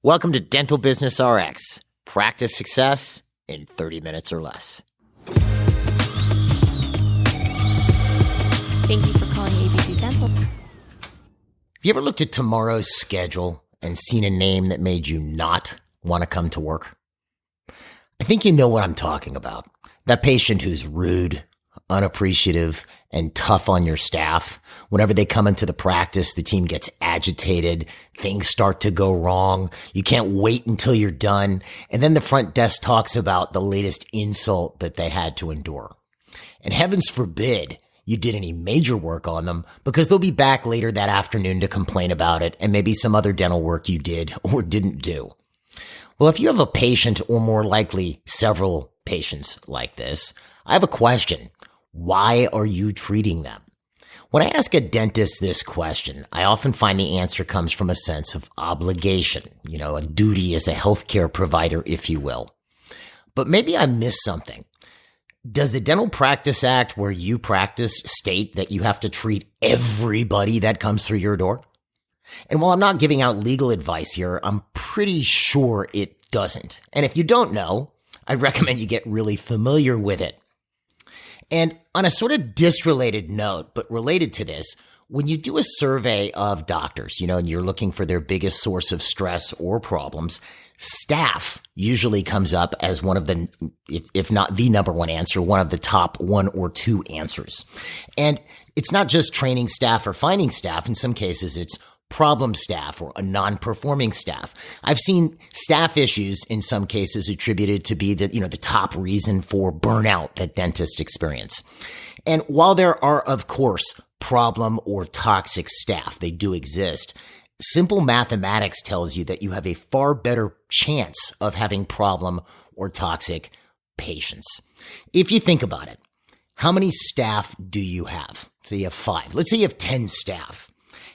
Welcome to Dental Business RX. Practice success in 30 minutes or less. Thank you for calling ABC Dental. Have you ever looked at tomorrow's schedule and seen a name that made you not want to come to work? I think you know what I'm talking about. That patient who's rude, unappreciative, and tough on your staff. Whenever they come into the practice, the team gets agitated. Things start to go wrong. You can't wait until you're done. And then the front desk talks about the latest insult that they had to endure. And heavens forbid you did any major work on them, because they'll be back later that afternoon to complain about it and maybe some other dental work you did or didn't do. Well, if you have a patient, or more likely several patients like this, I have a question. Why are you treating them? When I ask a dentist this question, I often find the answer comes from a sense of obligation, a duty as a healthcare provider, if you will. But maybe I missed something. Does the Dental Practice Act, where you practice, state that you have to treat everybody that comes through your door? And while I'm not giving out legal advice here, I'm pretty sure it doesn't. And if you don't know, I'd recommend you get really familiar with it. And on a sort of disrelated note, but related to this, when you do a survey of doctors, and you're looking for their biggest source of stress or problems, staff usually comes up as one of the, if not the number one answer, one of the top one or two answers. And it's not just training staff or finding staff. In some cases, it's problem staff or a non-performing staff. I've seen staff issues in some cases attributed to be the top reason for burnout that dentists experience. And while there are, of course, problem or toxic staff, they do exist, simple mathematics tells you that you have a far better chance of having problem or toxic patients. If you think about it, how many staff do you have? So you have 5. Let's say you have 10 staff.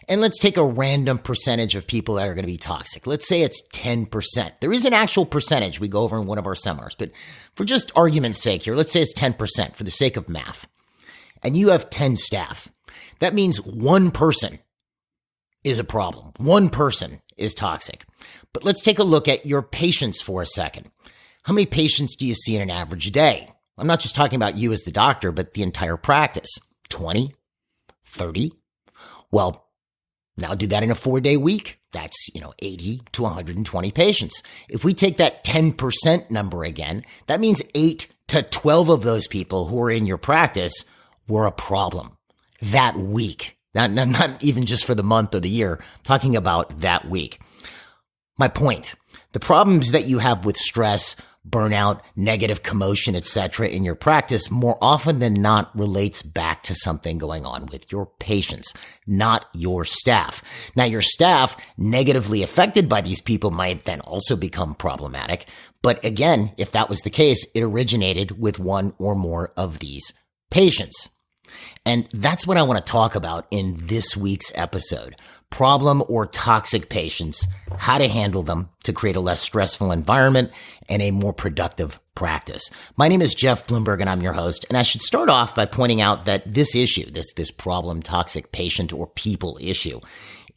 And let's take a random percentage of people that are going to be toxic. Let's say it's 10%. There is an actual percentage we go over in one of our seminars, but for just argument's sake here, let's say it's 10% for the sake of math. And you have 10 staff. That means one person is a problem. One person is toxic. But let's take a look at your patients for a second. How many patients do you see in an average day? I'm not just talking about you as the doctor, but the entire practice. 20? 30? Well, now do that in a 4-day week. That's, 80 to 120 patients. If we take that 10% number again, that means 8 to 12 of those people who are in your practice were a problem that week. Not even just for the month or the year, I'm talking about that week. My point, the problems that you have with stress, burnout, negative commotion, etc. in your practice more often than not relates back to something going on with your patients, not your staff. Now, your staff negatively affected by these people might then also become problematic. But again, if that was the case, it originated with one or more of these patients. And that's what I want to talk about in this week's episode. Problem or toxic patients, how to handle them to create a less stressful environment and a more productive practice. My name is Jeff Bloomberg and I'm your host. And I should start off by pointing out that this issue, this problem, toxic patient or people issue,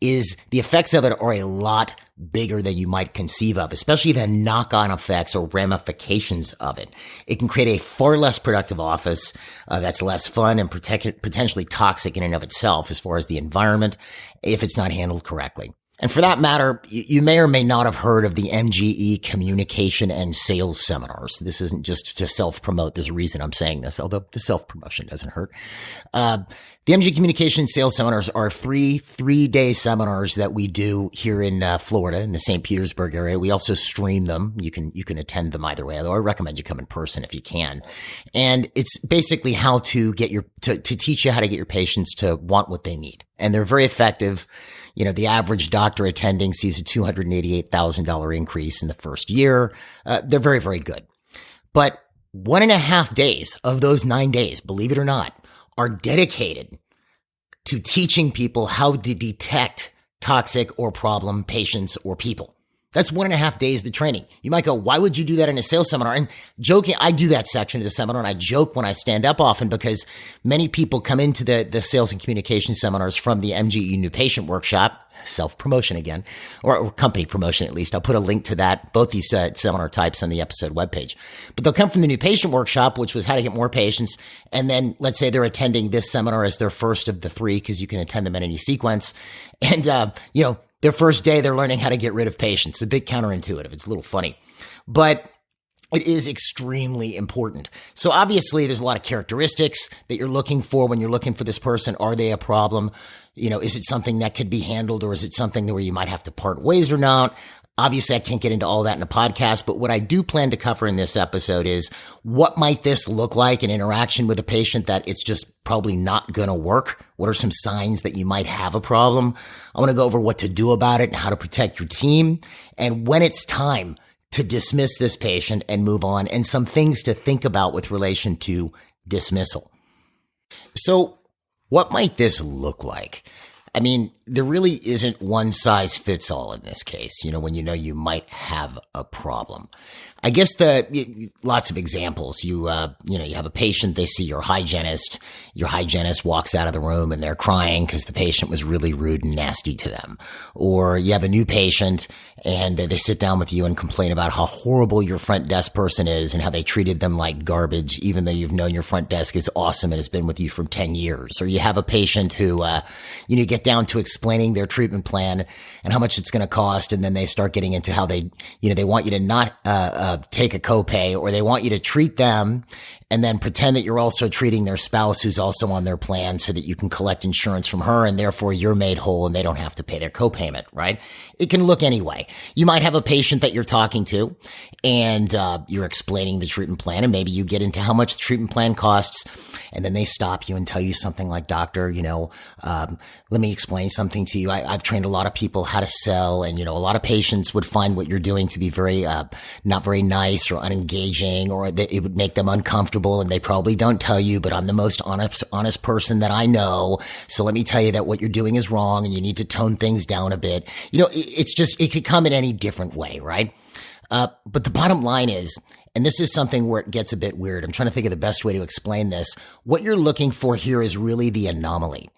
is the effects of it are a lot bigger than you might conceive of, especially the knock-on effects or ramifications of it. It can create a far less productive office that's less fun and potentially toxic in and of itself as far as the environment if it's not handled correctly. And for that matter, you may or may not have heard of the MGE Communication and Sales Seminars. This isn't just to self-promote. There's a reason I'm saying this, although the self-promotion doesn't hurt. The MGE Communication Sales Seminars are three-day seminars that we do here in Florida, in the St. Petersburg area. We also stream them. You can attend them either way, although I recommend you come in person if you can. And it's basically how to get to teach you how to get your patients to want what they need. And they're very effective. The average doctor attending sees a $288,000 increase in the first year. They're very, very good. But 1.5 days of those 9 days, believe it or not, are dedicated to teaching people how to detect toxic or problem patients or people. That's 1.5 days of the training. You might go, why would you do that in a sales seminar? And joking, I do that section of the seminar, and I joke when I stand up often because many people come into the sales and communication seminars from the MGE New Patient Workshop, self-promotion again, or company promotion at least. I'll put a link to that, both these seminar types on the episode webpage. But they'll come from the New Patient Workshop, which was how to get more patients. And then let's say they're attending this seminar as their first of the 3, because you can attend them in any sequence. And, their first day, they're learning how to get rid of patients. A bit counterintuitive. It's a little funny, but it is extremely important. So obviously there's a lot of characteristics that you're looking for when you're looking for this person. Are they a problem? Is it something that could be handled, or is it something where you might have to part ways or not? Obviously, I can't get into all that in a podcast, but what I do plan to cover in this episode is what might this look like in interaction with a patient that it's just probably not going to work? What are some signs that you might have a problem? I want to go over what to do about it and how to protect your team, and when it's time to dismiss this patient and move on, and some things to think about with relation to dismissal. So what might this look like? I mean, there really isn't one size fits all in this case, when you might have a problem. I guess lots of examples. You have a patient, they see your hygienist walks out of the room and they're crying because the patient was really rude and nasty to them. Or you have a new patient and they sit down with you and complain about how horrible your front desk person is and how they treated them like garbage, even though you've known your front desk is awesome and has been with you for 10 years. Or you have a patient who, get down to explaining their treatment plan and how much it's going to cost. And then they start getting into how they want you to not, take a copay, or they want you to treat them and then pretend that you're also treating their spouse who's also on their plan so that you can collect insurance from her, and therefore you're made whole and they don't have to pay their copayment, right? It can look anyway. You might have a patient that you're talking to and you're explaining the treatment plan, and maybe you get into how much the treatment plan costs, and then they stop you and tell you something like, doctor, let me explain something to you. I've trained a lot of people how to sell, and, a lot of patients would find what you're doing to be very, not very nice or unengaging, or that it would make them uncomfortable, and they probably don't tell you, but I'm the most honest person that I know. So let me tell you that what you're doing is wrong and you need to tone things down a bit. It could come in any different way, right? But the bottom line is, and this is something where it gets a bit weird. I'm trying to think of the best way to explain this. What you're looking for here is really the anomaly.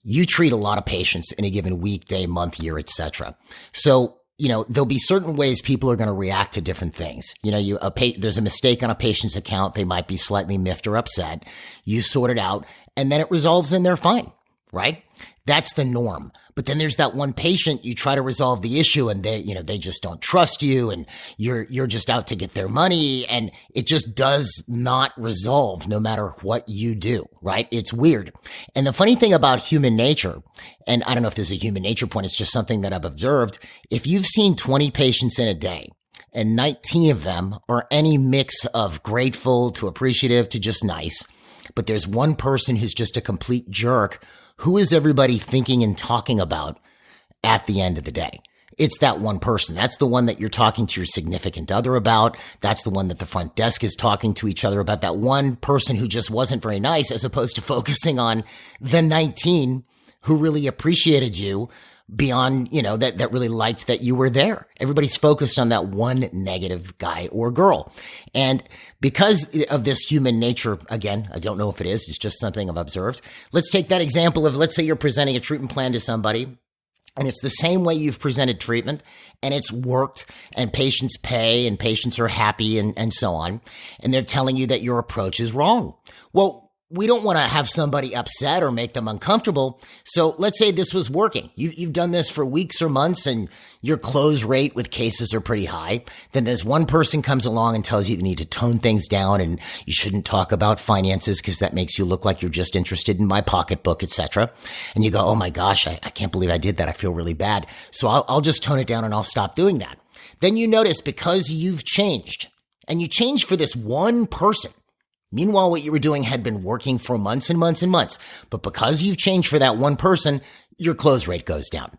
You treat a lot of patients in a given week, day, month, year, etc. So, there'll be certain ways people are going to react to different things. There's a mistake on a patient's account. They might be slightly miffed or upset. You sort it out, and then it resolves and they're fine, right? That's the norm. But then there's that one patient, you try to resolve the issue and they just don't trust you, and you're just out to get their money, and it just does not resolve no matter what you do, right? It's weird. And the funny thing about human nature, and I don't know if this is a human nature point, it's just something that I've observed. If you've seen 20 patients in a day and 19 of them are any mix of grateful to appreciative to just nice, but there's one person who's just a complete jerk, who is everybody thinking and talking about at the end of the day? It's that one person. That's the one that you're talking to your significant other about. That's the one that the front desk is talking to each other about. That one person who just wasn't very nice, as opposed to focusing on the 19 who really appreciated you beyond, that really liked that you were there. Everybody's focused on that one negative guy or girl. And because of this human nature, again, I don't know if it is, it's just something I've observed. Let's take that example of, let's say you're presenting a treatment plan to somebody, and it's the same way you've presented treatment, and it's worked, and patients pay, and patients are happy, and so on. And they're telling you that your approach is wrong. Well, we don't want to have somebody upset or make them uncomfortable. So let's say this was working. You've done this for weeks or months, and your close rate with cases are pretty high. Then there's one person comes along and tells you you need to tone things down, and you shouldn't talk about finances because that makes you look like you're just interested in my pocketbook, etc. And you go, oh my gosh, I can't believe I did that. I feel really bad. So I'll just tone it down and I'll stop doing that. Then you notice, because you've changed, and you changed for this one person. Meanwhile, what you were doing had been working for months and months and months. But because you've changed for that one person, your close rate goes down,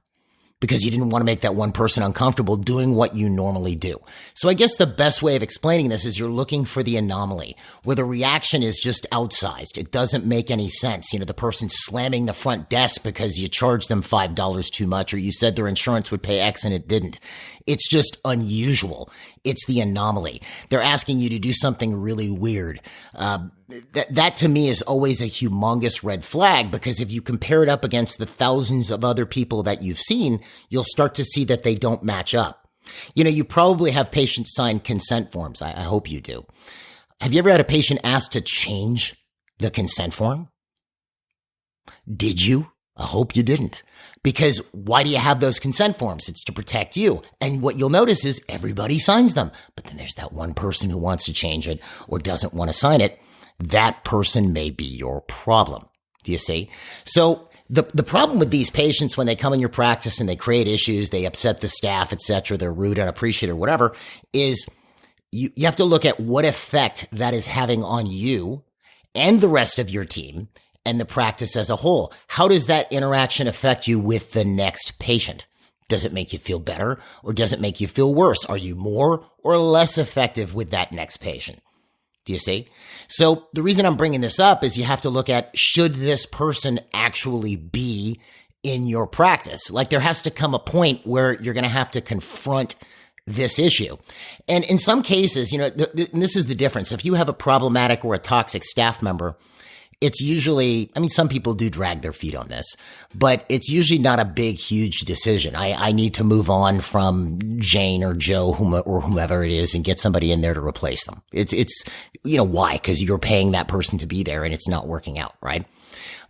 because you didn't want to make that one person uncomfortable doing what you normally do. So I guess the best way of explaining this is you're looking for the anomaly where the reaction is just outsized. It doesn't make any sense. The person slamming the front desk because you charged them $5 too much, or you said their insurance would pay X and it didn't. It's just unusual. It's the anomaly. They're asking you to do something really weird. That to me is always a humongous red flag, because if you compare it up against the thousands of other people that you've seen, you'll start to see that they don't match up. You probably have patients sign consent forms. I hope you do. Have you ever had a patient ask to change the consent form? Did you? I hope you didn't. Because why do you have those consent forms? It's to protect you. And what you'll notice is everybody signs them. But then there's that one person who wants to change it or doesn't want to sign it. That person may be your problem. Do you see? So the problem with these patients when they come in your practice and they create issues, they upset the staff, etc., they're rude, unappreciative, or whatever, is you have to look at what effect that is having on you and the rest of your team and the practice as a whole. How does that interaction affect you with the next patient? Does it make you feel better or does it make you feel worse? Are you more or less effective with that next patient? Do you see? So the reason I'm bringing this up is you have to look at, should this person actually be in your practice? Like, there has to come a point where you're going to have to confront this issue. And in some cases, and this is the difference. If you have a problematic or a toxic staff member, it's usually, some people do drag their feet on this, but it's usually not a big, huge decision. I need to move on from Jane or Joe or whomever it is and get somebody in there to replace them. It's why? Because you're paying that person to be there and it's not working out, right?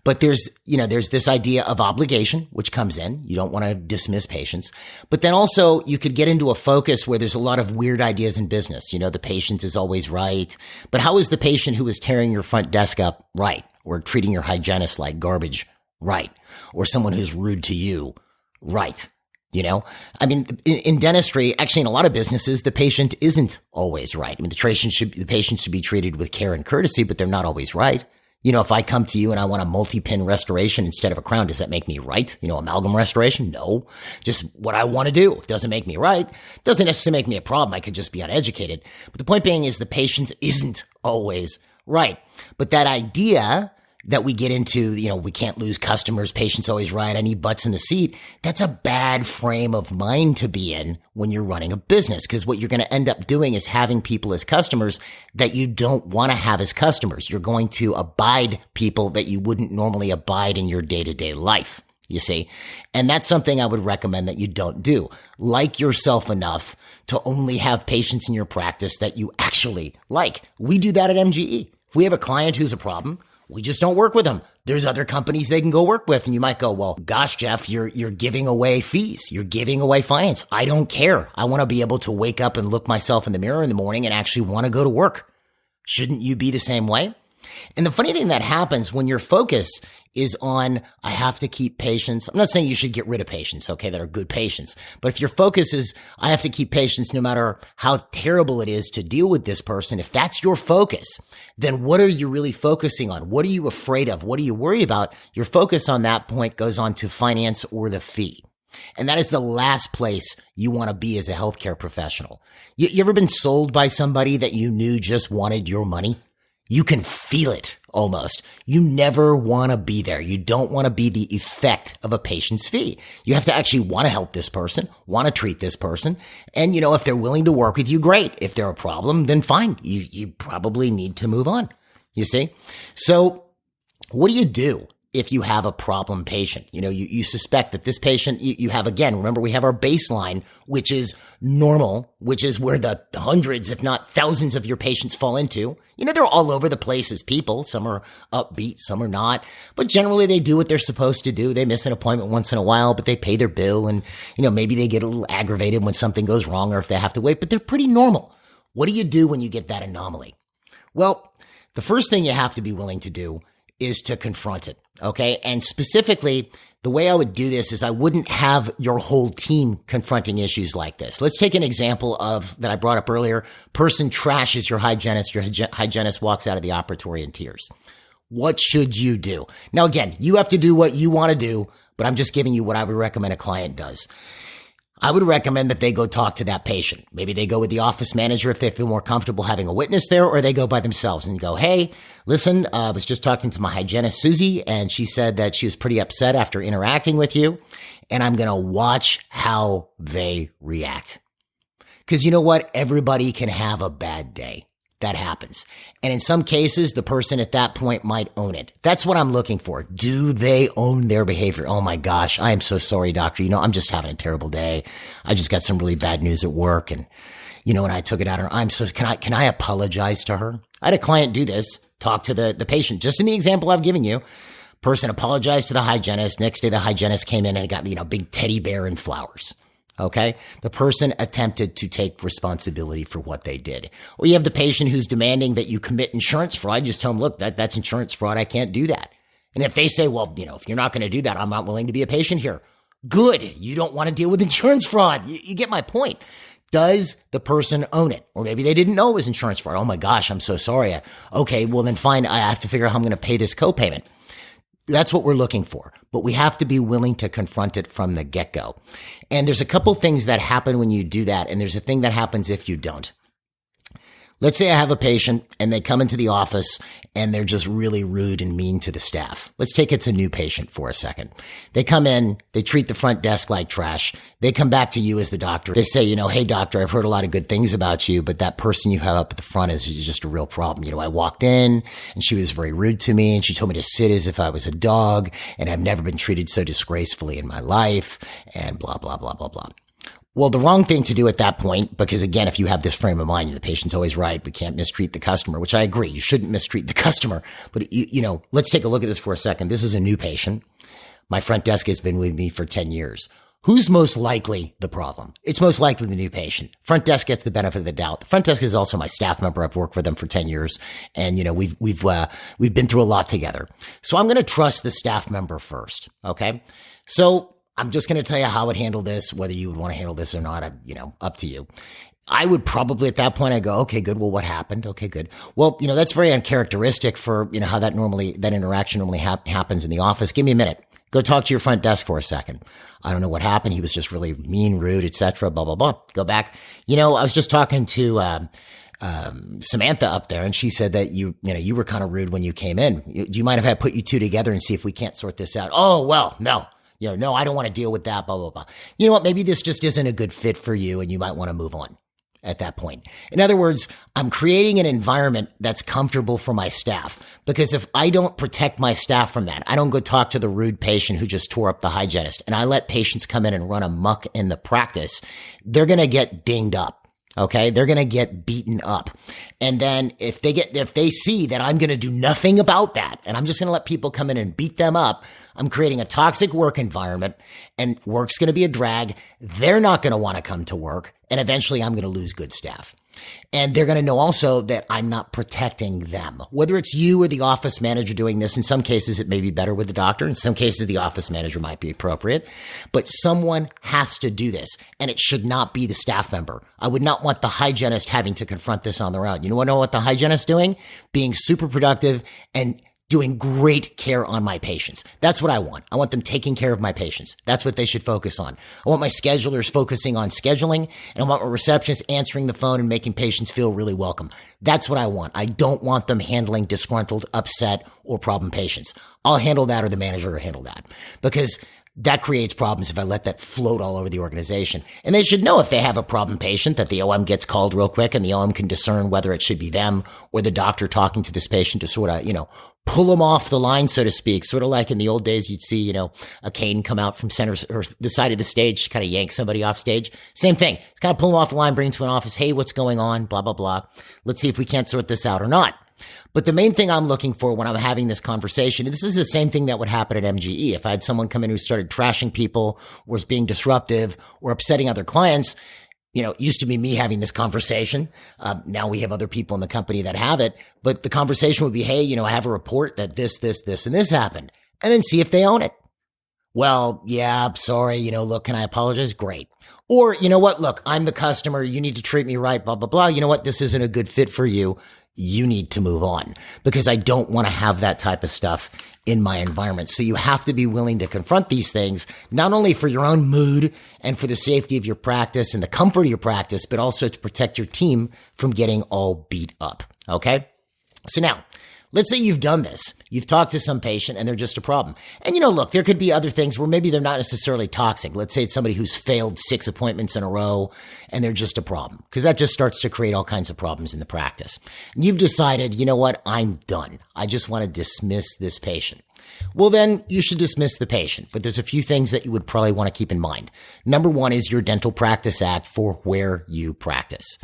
But there's this idea of obligation, which comes in. You don't want to dismiss patients. But then also you could get into a focus where there's a lot of weird ideas in business. The patient is always right. But how is the patient who is tearing your front desk up right? Or treating your hygienist like garbage right? Or someone who's rude to you right? In dentistry, actually in a lot of businesses, the patient isn't always right. The patient should be treated with care and courtesy, but they're not always right. If I come to you and I want a multi-pin restoration instead of a crown, does that make me right? Amalgam restoration? No. Just what I want to do. It doesn't make me right. It doesn't necessarily make me a problem. I could just be uneducated. But the point being is the patient isn't always right. But that idea that we get into, we can't lose customers, patient's always right, I need butts in the seat, that's a bad frame of mind to be in when you're running a business, because what you're going to end up doing is having people as customers that you don't want to have as customers. You're going to abide people that you wouldn't normally abide in your day-to-day life, you see? And that's something I would recommend that you don't do. Like yourself enough to only have patients in your practice that you actually like. We do that at MGE. If we have a client who's a problem, we just don't work with them. There's other companies they can go work with. And you might go, well, gosh, Jeff, you're giving away fees. You're giving away finance. I don't care. I want to be able to wake up and look myself in the mirror in the morning and actually want to go to work. Shouldn't you be the same way? And the funny thing that happens when your focus is on, I have to keep patients. I'm not saying you should get rid of patients, okay, that are good patients. But if your focus is, I have to keep patients no matter how terrible it is to deal with this person, if that's your focus, then what are you really focusing on? What are you afraid of? What are you worried about? Your focus on that point goes on to finance or the fee. And that is the last place you want to be as a healthcare professional. You ever been sold by somebody that you knew just wanted your money? You can feel it almost. You never want to be there. You don't want to be the effect of a patient's fee. You have to actually want to help this person, want to treat this person. And, if they're willing to work with you, great. If they're a problem, then fine. You probably need to move on. You see? So what do you do if you have a problem patient? You suspect that this patient, you have, again, remember we have our baseline, which is normal, which is where the hundreds, if not thousands of your patients fall into. They're all over the place as people. Some are upbeat, some are not. But generally they do what they're supposed to do. They miss an appointment once in a while, but they pay their bill. And, maybe they get a little aggravated when something goes wrong or if they have to wait, but they're pretty normal. What do you do when you get that anomaly? Well, the first thing you have to be willing to do is to confront it. Okay. And specifically, the way I would do this is I wouldn't have your whole team confronting issues like this. Let's take an example of that I brought up earlier. Person trashes your hygienist. Your hygienist walks out of the operatory in tears. What should you do? Now, again, you have to do what you want to do, but I'm just giving you what I would recommend a client does. I would recommend that they go talk to that patient. Maybe they go with the office manager if they feel more comfortable having a witness there, or they go by themselves and go, hey, listen, I was just talking to my hygienist, Susie, and she said that she was pretty upset after interacting with you, and I'm going to watch how they react. Because you know what? Everybody can have a bad day. That happens. And in some cases, the person at that point might own it. That's what I'm looking for. Do they own their behavior? Oh my gosh, I am so sorry, doctor. I'm just having a terrible day. I just got some really bad news at work and, and I took it out on her. Can I apologize to her? I had a client do this, talk to the patient, just in the example I've given you. Person apologized to the hygienist. Next day, the hygienist came in and got, big teddy bear and flowers. Okay. The person attempted to take responsibility for what they did. Or you have the patient who's demanding that you commit insurance fraud. You just tell them, look, that's insurance fraud. I can't do that. And if they say, well, if you're not going to do that, I'm not willing to be a patient here. Good. You don't want to deal with insurance fraud. You get my point. Does the person own it? Or maybe they didn't know it was insurance fraud. Oh my gosh, I'm so sorry. Okay, well then fine. I have to figure out how I'm going to pay this copayment. That's what we're looking for, but we have to be willing to confront it from the get-go. And there's a couple things that happen when you do that, and there's a thing that happens if you don't. Let's say I have a patient and they come into the office and they're just really rude and mean to the staff. Let's take it's a new patient for a second. They come in, they treat the front desk like trash. They come back to you as the doctor. They say, hey doctor, I've heard a lot of good things about you, but that person you have up at the front is just a real problem. I walked in and she was very rude to me and she told me to sit as if I was a dog and I've never been treated so disgracefully in my life and blah, blah, blah, blah, blah. Well, the wrong thing to do at that point, because again, if you have this frame of mind, the patient's always right. We can't mistreat the customer, which I agree. You shouldn't mistreat the customer. But, let's take a look at this for a second. This is a new patient. My front desk has been with me for 10 years. Who's most likely the problem? It's most likely the new patient. Front desk gets the benefit of the doubt. The front desk is also my staff member. I've worked with them for 10 years and, we've been through a lot together. So I'm going to trust the staff member first. Okay. So I'm just going to tell you how I would handle this, whether you would want to handle this or not, up to you. I would probably at that point, I go, okay, good. Well, what happened? Okay, good. Well, that's very uncharacteristic for, how that interaction normally happens in the office. Give me a minute. Go talk to your front desk for a second. I don't know what happened. He was just really mean, rude, etc. Blah, blah, blah. Go back. I was just talking to, Samantha up there and she said that you were kind of rude when you came in. Do you mind if I put you two together and see if we can't sort this out? Oh, well, no. No, I don't want to deal with that, blah, blah, blah. You know what? Maybe this just isn't a good fit for you and you might want to move on at that point. In other words, I'm creating an environment that's comfortable for my staff because if I don't protect my staff from that, I don't go talk to the rude patient who just tore up the hygienist and I let patients come in and run amok in the practice, they're going to get dinged up. Okay. They're going to get beaten up. And then if they see that I'm going to do nothing about that and I'm just going to let people come in and beat them up, I'm creating a toxic work environment and work's going to be a drag. They're not going to want to come to work. And eventually I'm going to lose good staff. And they're going to know also that I'm not protecting them. Whether it's you or the office manager doing this, in some cases it may be better with the doctor. In some cases the office manager might be appropriate. But someone has to do this, and it should not be the staff member. I would not want the hygienist having to confront this on their own. You know what the hygienist doing? Being super productive and doing great care on my patients. That's what I want. I want them taking care of my patients. That's what they should focus on. I want my schedulers focusing on scheduling, and I want my receptionists answering the phone and making patients feel really welcome. That's what I want. I don't want them handling disgruntled, upset, or problem patients. I'll handle that or the manager will handle that because that creates problems if I let that float all over the organization. And they should know if they have a problem patient that the OM gets called real quick and the OM can discern whether it should be them or the doctor talking to this patient to sort of, pull them off the line, so to speak. Sort of like in the old days, you'd see, a cane come out from center or the side of the stage to kind of yank somebody off stage. Same thing. It's kind of pull them off the line, bring them to an office. Hey, what's going on? Blah, blah, blah. Let's see if we can't sort this out or not. But the main thing I'm looking for when I'm having this conversation, and this is the same thing that would happen at MGE. If I had someone come in who started trashing people, was being disruptive or upsetting other clients, it used to be me having this conversation. Now we have other people in the company that have it, but the conversation would be, hey, I have a report that this, and this happened, and then see if they own it. Well, yeah, I'm sorry. Look, can I apologize? Great. Or, what? Look, I'm the customer. You need to treat me right, blah, blah, blah. You know what? This isn't a good fit for you. You need to move on because I don't want to have that type of stuff in my environment. So you have to be willing to confront these things, not only for your own mood and for the safety of your practice and the comfort of your practice, but also to protect your team from getting all beat up. Okay. So now Let's say you've done this. You've talked to some patient and they're just a problem. And look, there could be other things where maybe they're not necessarily toxic. Let's say it's somebody who's failed 6 appointments in a row and they're just a problem, because that just starts to create all kinds of problems in the practice. And you've decided, you know what, I'm done. I just want to dismiss this patient. Well, then you should dismiss the patient. But there's a few things that you would probably want to keep in mind. Number one is your Dental Practice Act for where you practice.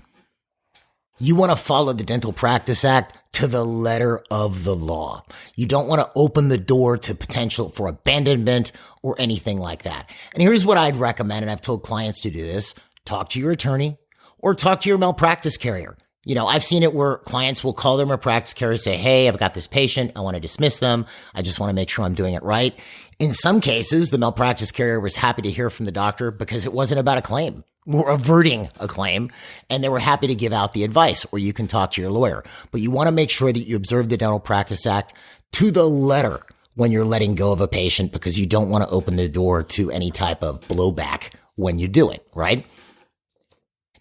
You want to follow the Dental Practice Act to the letter of the law. You don't want to open the door to potential for abandonment or anything like that. And here's what I'd recommend, and I've told clients to do this: talk to your attorney or talk to your malpractice carrier. I've seen it where clients will call their malpractice carrier, say, hey, I've got this patient. I want to dismiss them. I just want to make sure I'm doing it right. In some cases, the malpractice carrier was happy to hear from the doctor because it wasn't about a claim. We're averting a claim, and they were happy to give out the advice, or you can talk to your lawyer. But you want to make sure that you observe the Dental Practice Act to the letter when you're letting go of a patient, because you don't want to open the door to any type of blowback when you do it, right?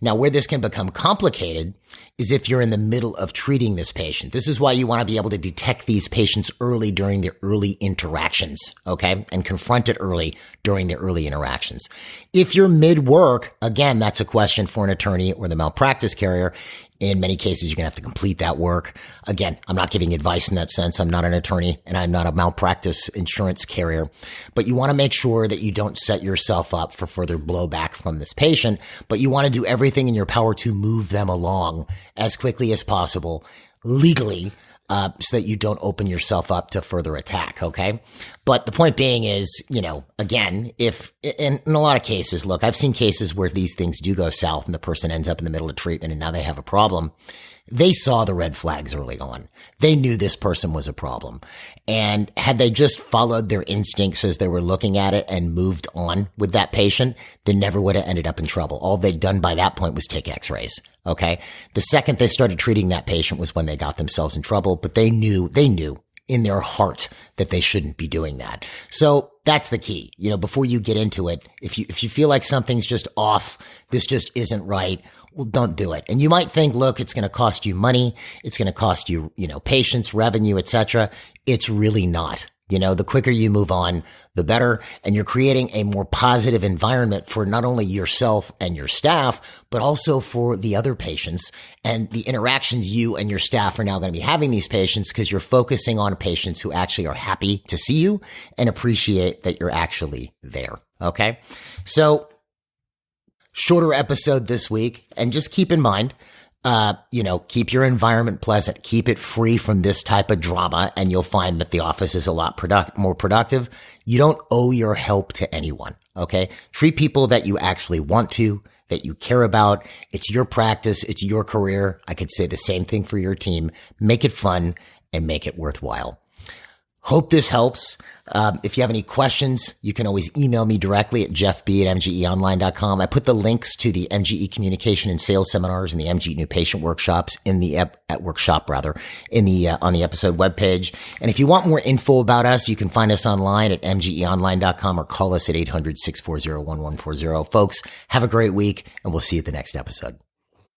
Now, where this can become complicated is if you're in the middle of treating this patient. This is why you want to be able to detect these patients early during their early interactions, okay? And confront it early during their early interactions. If you're mid-work, again, that's a question for an attorney or the malpractice carrier. In many cases, you're going to have to complete that work. Again, I'm not giving advice in that sense. I'm not an attorney and I'm not a malpractice insurance carrier, but you want to make sure that you don't set yourself up for further blowback from this patient, but you want to do everything in your power to move them along as quickly as possible legally, so that you don't open yourself up to further attack, okay? But the point being is, again, if in a lot of cases, look, I've seen cases where these things do go south and the person ends up in the middle of treatment and now they have a problem. They saw the red flags early on. They knew this person was a problem. And had they just followed their instincts as they were looking at it and moved on with that patient, they never would have ended up in trouble. All they'd done by that point was take x-rays. Okay. The second they started treating that patient was when they got themselves in trouble, but they knew in their heart that they shouldn't be doing that. So that's the key. Before you get into it, if you feel like something's just off, this just isn't right, well, don't do it. And you might think, look, it's going to cost you money. It's going to cost you, patience, revenue, etc. It's really not. The quicker you move on, the better. And you're creating a more positive environment for not only yourself and your staff, but also for the other patients and the interactions you and your staff are now going to be having these patients, because you're focusing on patients who actually are happy to see you and appreciate that you're actually there. Okay. So shorter episode this week, and just keep in mind, keep your environment pleasant, keep it free from this type of drama, and you'll find that the office is a lot more productive. You don't owe your help to anyone. Okay. Treat people that you actually want to, that you care about. It's your practice. It's your career. I could say the same thing for your team. Make it fun and make it worthwhile. Hope this helps. If you have any questions, you can always email me directly at jeffb@mgeonline.com. I put the links to the MGE communication and sales seminars and the MGE new patient workshops on the episode webpage. And if you want more info about us, you can find us online at mgeonline.com or call us at 800-640-1140. Folks, have a great week, and we'll see you at the next episode.